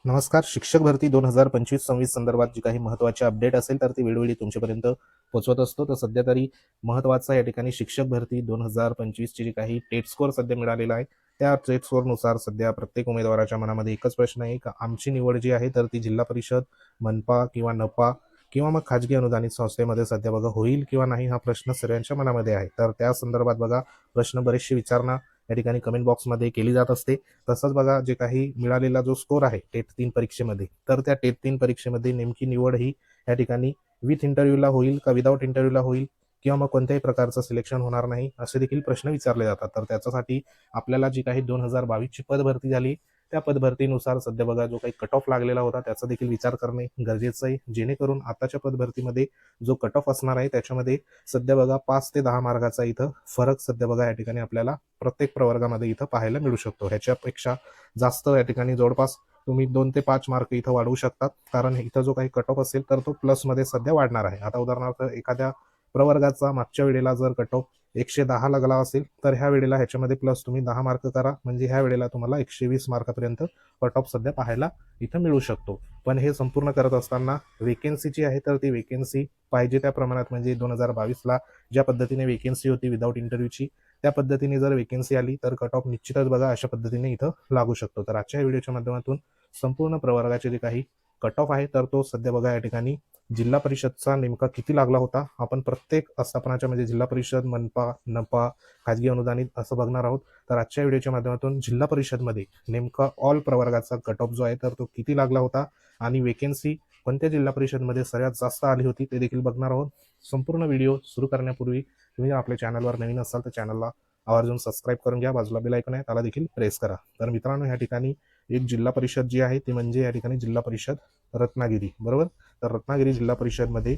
नमस्कार. शिक्षक भरती 2025-26 संदर्भात जी काही महत्त्वाची अपडेट असेल तर ती वेळोवेळी तुमच्यापर्यंत पोहोचवत असतो. तर सध्या तरी महत्त्वाचा या ठिकाणी शिक्षक भरती 2025 ची जी काही टेट स्कोअर सध्या मिळालेला आहे, त्या टेट स्कोअरनुसार सध्या प्रत्येक उमेदवाराच्या मनामध्ये एकच प्रश्न आहे का आमची निवड जी आहे तर ती जिल्हा परिषद, मनपा किंवा नपा किंवा मग खाजगी अनुदानित संस्थेमध्ये सध्या बघा होईल किंवा नाही, हा प्रश्न सगळ्यांच्या मनामध्ये आहे. तर त्या संदर्भात बघा प्रश्न बरेचसे विचारणा या ठिकाणी कमेंट बॉक्समध्ये केली जात असते. तसंच बघा जे काही मिळालेला जो स्कोर आहे टेट 3 परीक्षेमध्ये, तर त्या टेट 3 परीक्षेमध्ये नेमकी निवड ही या ठिकाणी विथ इंटरव्ह्यूला होईल का विदाऊट इंटरव्ह्यूला होईल किंवा मग कोणत्याही प्रकारचं सिलेक्शन होणार नाही, असे देखील प्रश्न विचारले जातात. तर त्याच्यासाठी आपल्याला जी काही 2022ची पदभरती झाली त्या पदभरतीनुसार सध्या बघा जो काही कट ऑफ लागलेला होता त्याचा देखील विचार करणे गरजेचं आहे, जेणेकरून आताच्या पदभरतीमध्ये जो कट ऑफ असणार आहे त्याच्यामध्ये सध्या बघा 5 ते 10 मार्गाचा इथं फरक सध्या बघा या ठिकाणी आपल्याला प्रत्येक प्रवर्गामध्ये इथं पाहायला मिळू शकतो. ह्याच्यापेक्षा जास्त या ठिकाणी जवळपास तुम्ही 2 ते 5 मार्क इथं वाढवू शकतात, कारण इथं जो काही कट ऑफ असेल तर तो प्लसमध्ये सध्या वाढणार आहे. आता उदाहरणार्थ एखाद्या प्रवर्गाचा मागच्या वेळेला जर कट ऑफ 110 लागला असेल तर ह्या वेळेला ह्याच्यामध्ये प्लस तुम्ही 10 मार्क करा, म्हणजे ह्या वेळेला तुम्हाला 120 मार्कापर्यंत कट ऑफ सध्या पाहायला इथं मिळू शकतो. पण हे संपूर्ण करत असताना वेकेन्सी जी आहे तर ती वेकेन्सी पाहिजे त्या प्रमाणात, म्हणजे 2022ला ज्या पद्धतीने वेकेन्सी होती विदाऊट इंटरव्ह्यूची, त्या पद्धतीने जर वेकेन्सी आली तर कट ऑफ निश्चितच बघा अशा पद्धतीने इथं लागू शकतो. तर आजच्या व्हिडिओच्या माध्यमातून संपूर्ण प्रवर्गाचे जे काही कट ऑफ आहे तर तो सध्या बघा या ठिकाणी जिल्हा परिषदचा नेमका किती लागला होता, आपण प्रत्येक आस्थापनाच्या म्हणजे जिल्हा परिषद, मनपा, नपा, खाजगी अनुदानित असं बघणार आहोत. तर आजच्या व्हिडिओच्या माध्यमातून जिल्हा परिषदमध्ये नेमका ऑल प्रवर्गाचा कट ऑफ जो आहे तर तो किती लागला होता आणि वेकेन्सी कोणत्या जिल्हा परिषदमध्ये सर्वात जास्त आली होती ते देखील बघणार आहोत. संपूर्ण व्हिडिओ सुरू करण्यापूर्वी तुम्ही आपल्या चॅनलवर नवीन असाल तर चॅनलला आवर्जून सबस्क्राईब करून घ्या, बाजूला बेल आयकॉन आहे त्याला देखील प्रेस करा. तर मित्रांनो, या ठिकाणी एक जिल्हा परिषद जी आहे ती म्हणजे या ठिकाणी जिल्हा परिषद रत्नागिरी, बरोबर. तर रत्नागिरी जिल्हा परिषदमध्ये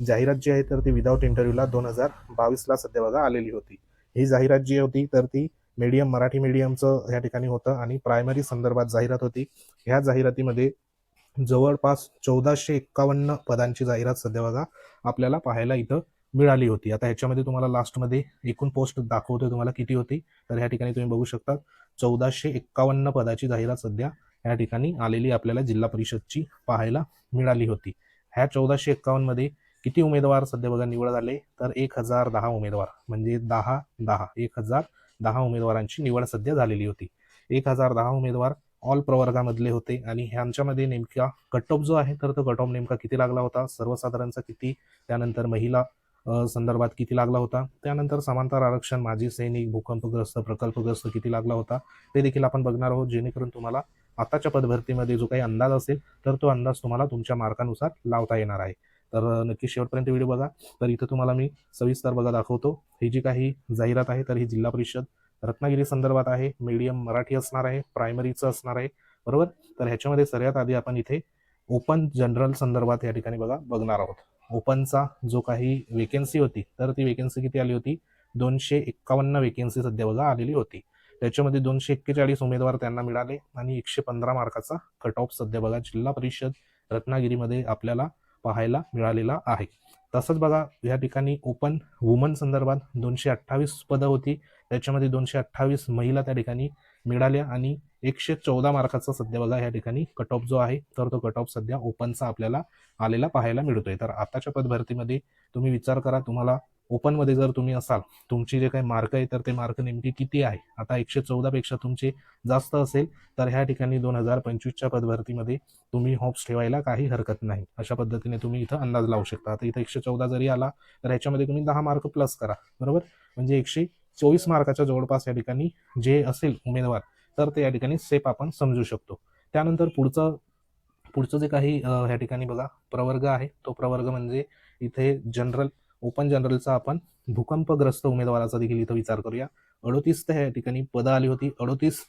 जाहिरात जी आहे तर ती विदाऊट इंटरव्ह्यूला 2022ला सध्या बघा आलेली होती. ही जाहिरात जी होती तर ती मीडियम मराठी मीडियमचं या ठिकाणी होतं आणि प्रायमरी संदर्भात जाहिरात होती. ह्या जाहिरातीमध्ये जवळपास 1451 पदांची जाहिरात सध्या बघा आपल्याला पाहायला इथं मिळाली होती. आता ह्याच्यामध्ये तुम्हाला लास्टमध्ये एकूण पोस्ट दाखवतोय तुम्हाला किती होती, तर ह्या ठिकाणी तुम्ही बघू शकता 1451 पदाची जाहिरात सध्या या ठिकाणी आलेली आपल्याला जिल्हा परिषदची पाहायला मिळाली होती. ह्या 1451 मध्ये किती उमेदवार सध्या बघा निवड झाले, तर 1010 उमेदवार, म्हणजे 1010 उमेदवारांची निवड सध्या झालेली होती. 1010 उमेदवार ऑल प्रवर्गामधले होते आणि ह्यांच्यामध्ये नेमका कट ऑफ जो आहे तर तो कट ऑफ नेमका किती लागला होता, सर्वसाधारणचा किती, त्यानंतर महिला संदर्भात किती लागला होता, त्यानंतर समांतर आरक्षण, माजी सैनिक, भूकंपग्रस्त, प्रकल्पग्रस्त किती लागला होता ते देखील आपण बघणार आहोत, जेणेकरून तुम्हाला आताच्या पदभरतीमध्ये जो काही अंदाज असेल तर तो अंदाज तुम्हाला तुमच्या मार्कानुसार लावता येणार आहे. तर नक्की शेवटपर्यंत व्हिडिओ बघा. तर इथं तुम्हाला मी सविस्तर बघा दाखवतो. ही जी काही जाहिरात आहे तर ही जिल्हा परिषद रत्नागिरी संदर्भात आहे, मीडियम मराठी असणार आहे, प्रायमरीचं असणार आहे, बरोबर. तर ह्याच्यामध्ये सर्वात आधी आपण इथे ओपन जनरल संदर्भात या ठिकाणी बघा बघणार आहोत. ओपनचा जो काही वेकेन्सी होती तर ती वेकेन्सी किती आली होती, 251 वेकेन्सी सध्या बघा आलेली होती. त्याच्यामध्ये 241 उमेदवार त्यांना मिळाले आणि 115 मार्काचा कट ऑफ सध्या बघा जिल्हा परिषद रत्नागिरीमध्ये आपल्याला पाहायला मिळालेला आहे. तसंच बघा या ठिकाणी ओपन वुमन संदर्भात 228 पदं होती, त्याच्यामध्ये 228 महिला त्या ठिकाणी मिळाल्या आणि 114 मार्काचा सध्या बघा या ठिकाणी कट ऑफ जो आहे तर तो कट ऑफ सध्या ओपनचा आपल्याला आलेला पाहायला मिळतोय. तर आताच्या पदभरतीमध्ये तुम्ही विचार करा, तुम्हाला ओपनमध्ये जर तुम्ही असाल, तुमची जे काही मार्क आहे तर ते मार्क नेमकी किती आहे. आता 114 पेक्षा तुमचे जास्त असेल तर ह्या ठिकाणी 2025च्या पदभरतीमध्ये तुम्ही होप्स ठेवायला काही हरकत नाही. अशा पद्धतीने तुम्ही इथं अंदाज लावू शकता. आता इथं 114 जरी आला तर ह्याच्यामध्ये तुम्ही 10 मार्क प्लस करा, बरोबर, म्हणजे 124 मार्काच्या जवळपास या ठिकाणी जे असेल उमेदवार तर ते या ठिकाणी सेफ आपण समजू शकतो. त्यानंतर पुढचं पुढचं जे काही ह्या ठिकाणी बघा प्रवर्ग आहे तो प्रवर्ग म्हणजे इथे जनरल, ओपन जनरलचा आपण भूकंपग्रस्त उमेदवाराचा देखील इथं विचार करूया. 38 तर ह्या ठिकाणी पदं आली होती, 38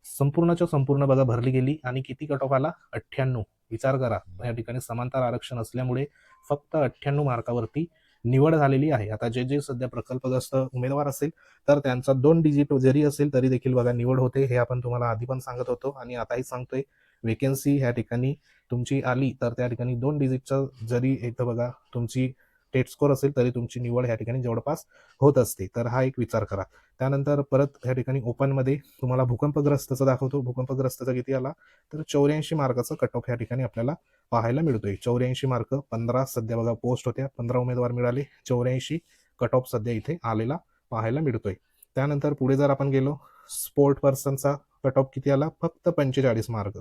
संपूर्णच्या संपूर्ण बघा भरली गेली आणि किती कट ऑफ आला, 98. विचार करा, या ठिकाणी समांतर आरक्षण असल्यामुळे फक्त 98 मार्कावरती निवड झालेली आहे. आता जे जे सध्या प्रकल्पग्रस्त उमेदवार असेल तर त्यांचा 2 डिजिट जरी असेल तरी देखील बघा निवड होते, हे आपण तुम्हाला आधी पण सांगत होतो आणि आताही सांगतोय. वेकेन्सी ह्या ठिकाणी तुमची आली तर त्या ठिकाणी 2 डिजिटचं जरी इथं बघा तुमची टेट स्कोर असेल तरी तुमची निवड ह्या ठिकाणी जवळपास होत असते. तर हा एक विचार करा. त्यानंतर परत ह्या ठिकाणी ओपनमध्ये तुम्हाला भूकंपग्रस्तचा दाखवतो. भूकंपग्रस्तचा किती आला तर 84 मार्काचा कट ऑफ ह्या ठिकाणी आपल्याला पाहायला मिळतोय. 84 मार्क, 15 सध्या बघा पोस्ट होत्या, 15 उमेदवार मिळाले, 84 कट ऑफ सध्या इथे आलेला पाहायला मिळतोय. त्यानंतर पुढे जर आपण गेलो, स्पोर्ट पर्सनचा कट ऑफ किती आला, फक्त 45 मार्क.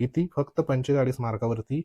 किती, फक्त 45 मार्कावरती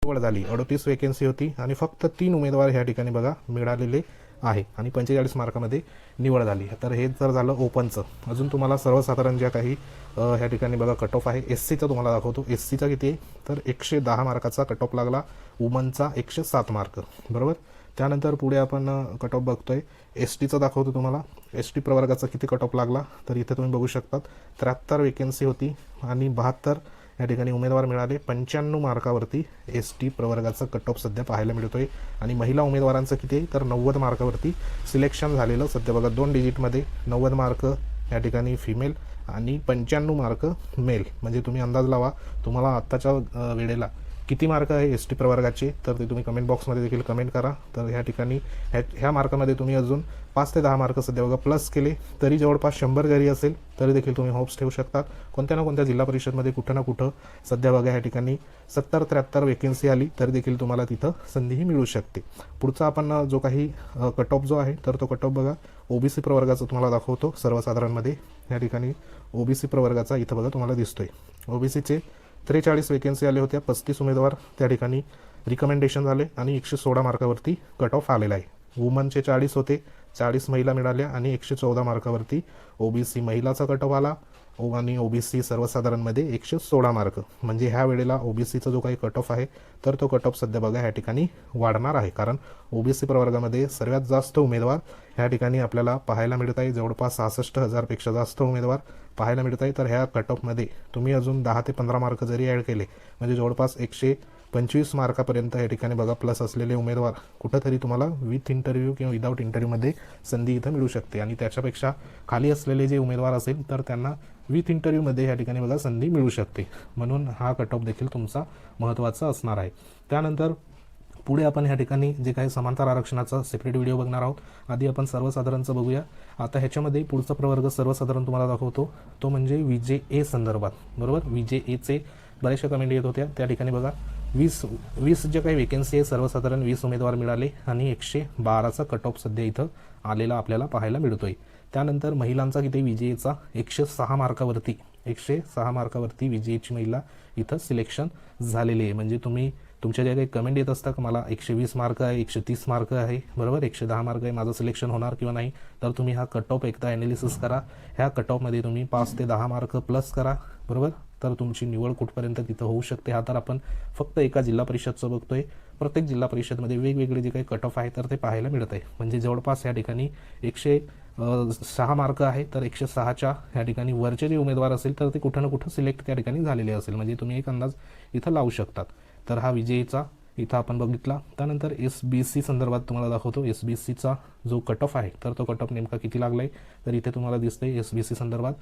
निवड झाली. 38 वेकेन्सी होती आणि फक्त 3 उमेदवार ह्या ठिकाणी बघा मिळालेले आहे आणि 45 मार्कामध्ये निवड झाली. तर हे जर झालं ओपनचं. अजून तुम्हाला सर्वसाधारण ज्या काही ह्या ठिकाणी बघा कट ऑफ आहे, एस सीचा तुम्हाला दाखवतो. एस सीचा किती आहे तर 110 मार्काचा कट ऑफ लागला, वुमनचा 107 मार्क, बरोबर. त्यानंतर पुढे आपण कट ऑफ बघतोय, एस टीचा दाखवतो तुम्हाला. एस टी प्रवर्गाचा किती कट ऑफ लागला तर इथे तुम्ही बघू शकतात 73 वेकेन्सी होती आणि 72 या ठिकाणी उमेदवार मिळाले. 95 मार्कावरती एस टी प्रवर्गाचा कट ऑफ सध्या पाहायला मिळतोय आणि महिला उमेदवारांचं किती आहे तर 90 मार्कावरती सिलेक्शन झालेलं सध्या बघा 2 डिजिटमध्ये. 90 मार्क या ठिकाणी फिमेल आणि 95 मार्क मेल. म्हणजे तुम्ही अंदाज लावा तुम्हाला आत्ताच्या वेळेला किती मार्क आहे एस टी प्रवर्गाचे, तर ते तुम्ही कमेंट बॉक्समध्ये देखील कमेंट करा. तर ह्या ठिकाणी ह्या मार्कामध्ये तुम्ही अजून 5 ते 10 मार्क सध्या बघा प्लस केले तरी जवळपास 100 जरी असेल तरी देखील तुम्ही होप्स ठेवू शकतात. कोणत्या ना कोणत्या जिल्हा परिषदमध्ये कुठं ना कुठं सध्या बघा ह्या ठिकाणी 70-73 वेकेन्सी आली तरी देखील तुम्हाला तिथं संधीही मिळू शकते. पुढचा आपण जो काही कट ऑफ जो आहे तर तो कट ऑफ बघा ओबीसी प्रवर्गाचा तुम्हाला दाखवतो. सर्वसाधारणमध्ये या ठिकाणी ओबीसी प्रवर्गाचा इथं बघा तुम्हाला दिसतोय. ओबीसीचे 43 वेकेन्सी आले होत्या, 35 उमेदवार त्या ठिकाणी रिकमेंडेशन झाले आणि 116 मार्कावरती कट ऑफ आलेला आहे. वुमनचे 40 होते, 40 महिला मिळाल्या आणि 114 मार्कावरती ओबीसी महिलाचा कट ऑफ आला आणि ओबीसी सर्वसाधारणमध्ये 116 मार्क. म्हणजे ह्या वेळेला ओबीसीचा जो काही कट ऑफ आहे तर तो कट ऑफ सध्या बघा ह्या ठिकाणी वाढणार आहे, कारण ओबीसी प्रवर्गामध्ये सर्वात जास्त उमेदवार ह्या ठिकाणी आपल्याला पाहायला मिळत आहे. जवळपास 66,000पेक्षा जास्त उमेदवार पाहायला मिळत आहे. तर ह्या कट ऑफमध्ये तुम्ही अजून 10 ते 15 मार्क जरी ॲड केले म्हणजे जवळपास 125 मार्कापर्यंत या ठिकाणी बघा प्लस असलेले उमेदवार कुठंतरी तुम्हाला विथ इंटरव्ह्यू किंवा विदाऊट इंटरव्ह्यूमध्ये संधी इथं मिळू शकते आणि त्याच्यापेक्षा खाली असलेले जे उमेदवार असेल तर त्यांना विथ इंटरव्ह्यूमध्ये या ठिकाणी बघा संधी मिळू शकते. म्हणून हा कट ऑफ देखील तुमचा महत्त्वाचा असणार आहे. त्यानंतर पुढे आपण ह्या ठिकाणी जे काही समांतर आरक्षणाचा सेपरेट व्हिडिओ बघणार आहोत. आधी आपण सर्वसाधारणचं बघूया. आता ह्याच्यामध्ये पुढचा प्रवर्ग सर्वसाधारण तुम्हाला दाखवतो तो म्हणजे विजे संदर्भात, बरोबर. विजे बऱ्याचशा कमेंट येत होत्या त्या ठिकाणी बघा 20 जे काही वेकेन्सी आहे सर्वसाधारण 20 उमेदवार मिळाले आणि 112चा कट ऑफ सध्या इथं आलेला आपल्याला पाहायला मिळतोय. त्यानंतर महिलांचा किती विजेचा 106 मार्कावरती विजेची महिला इथं सिलेक्शन झालेली आहे. म्हणजे तुम्ही तुमच्या ज्या काही कमेंट येत असतात मला 120 मार्क आहे, 130 मार्क आहे, बरोबर, 110 मार्क आहे, माझं सिलेक्शन होणार किंवा नाही, तर तुम्ही हा कट ऑफ एकदा ॲनालिसिस करा. ह्या कट ऑफमध्ये तुम्ही 5 ते 10 मार्क प्लस करा, बरोबर. तर तुमची निवड कुठपर्यंत तिथं होऊ शकते. हा तर आपण फक्त एका जिल्हा परिषदचं बघतोय. प्रत्येक जिल्हा परिषदमध्ये वेगवेगळे जे काही कट ऑफ आहे तर ते पाहायला मिळत आहे. म्हणजे जवळपास या ठिकाणी 106 मार्क आहे तर 106च्या या ठिकाणी वरचे जे उमेदवार असेल तर ते कुठं ना कुठं सिलेक्ट त्या ठिकाणी झालेले असेल. म्हणजे तुम्ही एक अंदाज इथं लावू शकतात. तर हा विजेचा इथं आपण बघितला. त्यानंतर SBC संदर्भात तुम्हाला दाखवतो. SBCचा जो कट ऑफ आहे तर तो कट ऑफ नेमका किती लागला आहे तर इथे तुम्हाला दिसतंय SBC संदर्भात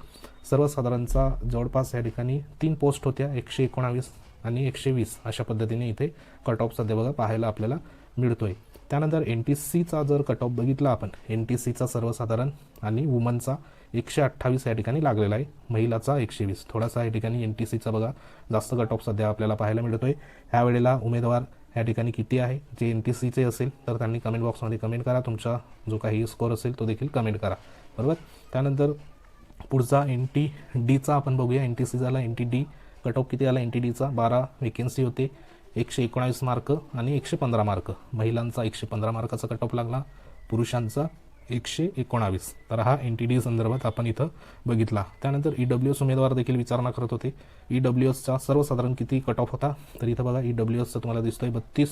सर्वसाधारणचा जवळपास या ठिकाणी 3 पोस्ट होत्या, 119 आणि 120 अशा पद्धतीने इथे कट ऑफ सध्या बघा पाहायला आपल्याला मिळतोय. त्यानंतर NTCचा जर कट ऑफ बघितला आपण, NTCचा सर्वसाधारण आणि वुमनचा 128 या ठिकाणी लागलेला आहे, महिलाचा 120. थोडासा या ठिकाणी NTCचा बघा जास्त कट ऑफ सध्या आपल्याला पाहायला मिळतोय. ह्या वेळेला उमेदवार या ठिकाणी किती आहे जे NTCचे असेल तर त्यांनी कमेंट बॉक्समध्ये कमेंट करा. तुमचा जो काही स्कोअर असेल तो देखील कमेंट करा, बरोबर. त्यानंतर पुढचा NTDचा आपण बघूया. NTC झाला. NTD कट ऑफ किती आला NTDचा 12 वेकेन्सी होते, 119 मार्क आणि 115 मार्क. महिलांचा 115 मार्काचा कट ऑफ लागला, पुरुषांचा 119. तर हा NTD संदर्भात आपण इथं बघितला. त्यानंतर EWS उमेदवार देखील विचारणा करत होते. EWSचा सर्वसाधारण किती कट ऑफ होता तर इथं बघा EWSचा तुम्हाला दिसतोय 32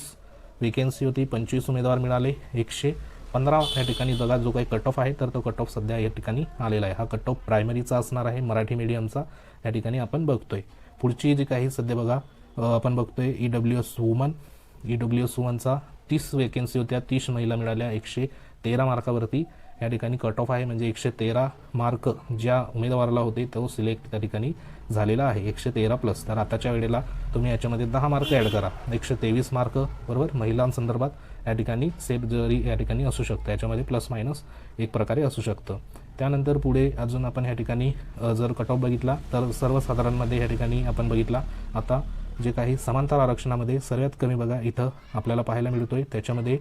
वेकेन्सी होती, 25 उमेदवार मिळाले, 115 या ठिकाणी बघा जो काही कट ऑफ आहे तर तो कट ऑफ सध्या या ठिकाणी आलेला आहे. हा कट ऑफ प्रायमरीचा असणार आहे, मराठी मीडियमचा या ठिकाणी आपण बघतोय. पुढची जी काही सध्या बघा आपण बघतोय EWS वुमनचा 30 वेकेन्सी होत्या, 30 महिला मिळाल्या, 113 मार्कावरती या ठिकाणी कट ऑफ आहे, म्हणजे 113 मार्क ज्या उमेदवाराला होते तो सिलेक्ट त्या ठिकाणी झालेला आहे 113+. तर आताच्या वेळेला तुम्ही याच्यामध्ये 10 मार्क ॲड करा, 123 मार्क बरोबर. महिलांसंदर्भात या ठिकाणी सेफ जरी या ठिकाणी असू शकतं, याच्यामध्ये प्लस मायनस एक प्रकारे असू शकतं. त्यानंतर पुढे अजून आपण ह्या ठिकाणी जर कट ऑफ बघितला तर सर्वसाधारणमध्ये ह्या ठिकाणी आपण बघितला आता जे काही समांतर आरक्षणामध्ये सर्वात कमी बघा इथं आपल्याला पाहायला मिळतोय. त्याच्यामध्ये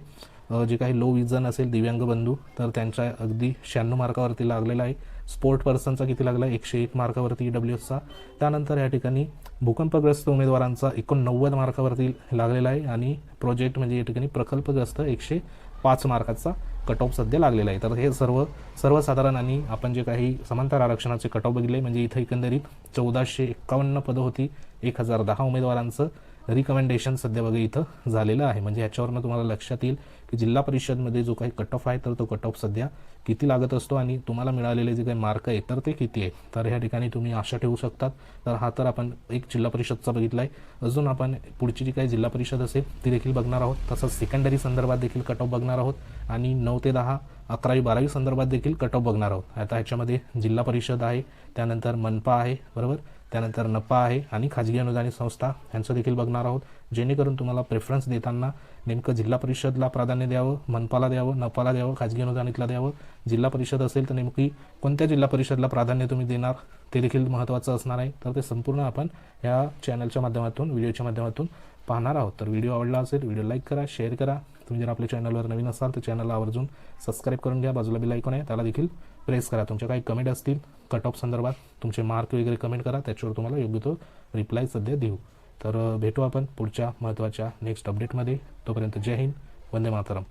जे काही लो विजन असेल दिव्यांग बंधू तर त्यांच्या अगदी 96 मार्कावरती लागलेला आहे. स्पोर्ट पर्सनचा किती लागला 101 मार्कावरती EWSचा. त्यानंतर या ठिकाणी भूकंपग्रस्त उमेदवारांचा 89 मार्कावरती लागलेला आहे आणि प्रोजेक्ट म्हणजे या ठिकाणी प्रकल्पग्रस्त 105 मार्काचा कट ऑफ सध्या लागलेला आहे. तर हे सर्वसाधारण आणि आपण जे काही समांतर आरक्षणाचे कट ऑफ बघितले म्हणजे इथं एकंदरीत 1451 पदं होती, 1010 उमेदवारांचं रिकमेंडेशन सध्या बघा इथं झालेलं आहे. म्हणजे ह्याच्यावरनं तुम्हाला लक्षात येईल की जिल्हा परिषदमध्ये जो काही कट ऑफ आहे तर तो कट ऑफ सध्या किती लागत असतो आणि तुम्हाला मिळालेले जे काही मार्क आहे तर ते किती आहे. तर ह्या ठिकाणी तुम्ही आशा ठेवू शकतात. तर हा तर आपण एक जिल्हा परिषदचा बघितला आहे. अजून आपण पुढची जी काही जिल्हा परिषद असेल ती देखील बघणार आहोत. तसंच सेकंडरी संदर्भात देखील कट ऑफ बघणार आहोत आणि 9 ते 10 11वी 12वी संदर्भात देखील कट ऑफ बघणार आहोत. आता ह्याच्यामध्ये जिल्हा परिषद आहे, त्यानंतर मनपा आहे बरोबर, त्यानंतर नपा आहे आणि खाजगी अनुदानित संस्था यांचं देखील बघणार आहोत. जेणेकरून तुम्हाला प्रेफरन्स देताना नेमकं जिल्हा परिषदला प्राधान्य द्यावं, मनपाला द्यावं, नपाला द्यावं, खाजगी अनुदानितला द्यावं. जिल्हा परिषद असेल तर नेमकी कोणत्या जिल्हा परिषदला प्राधान्य तुम्ही देणार ते देखील महत्त्वाचं असणार आहे. तर ते संपूर्ण आपण या चॅनलच्या माध्यमातून व्हिडिओच्या माध्यमातून पाहणार आहोत. तर व्हिडिओ आवडला असेल व्हिडिओ लाईक करा, शेअर करा. तुम्ही जर आपल्या चॅनलवर नवीन असाल तर चॅनलला आवर्जून सबस्क्राईब करून घ्या. बाजूला बेल आयकॉन आहे त्याला देखील प्रेस करा. तुमच्या काही कमेंट असतील कट ऑफ संदर्भात तुमचे मार्क वगैरे कमेंट करा, त्याच्यावर तुम्हाला योग्य तो रिप्लाय सध्या देऊ. तर भेटू आपण पुढच्या महत्त्वाच्या नेक्स्ट अपडेटमध्ये. तोपर्यंत जय हिंद, वंदे मातरम.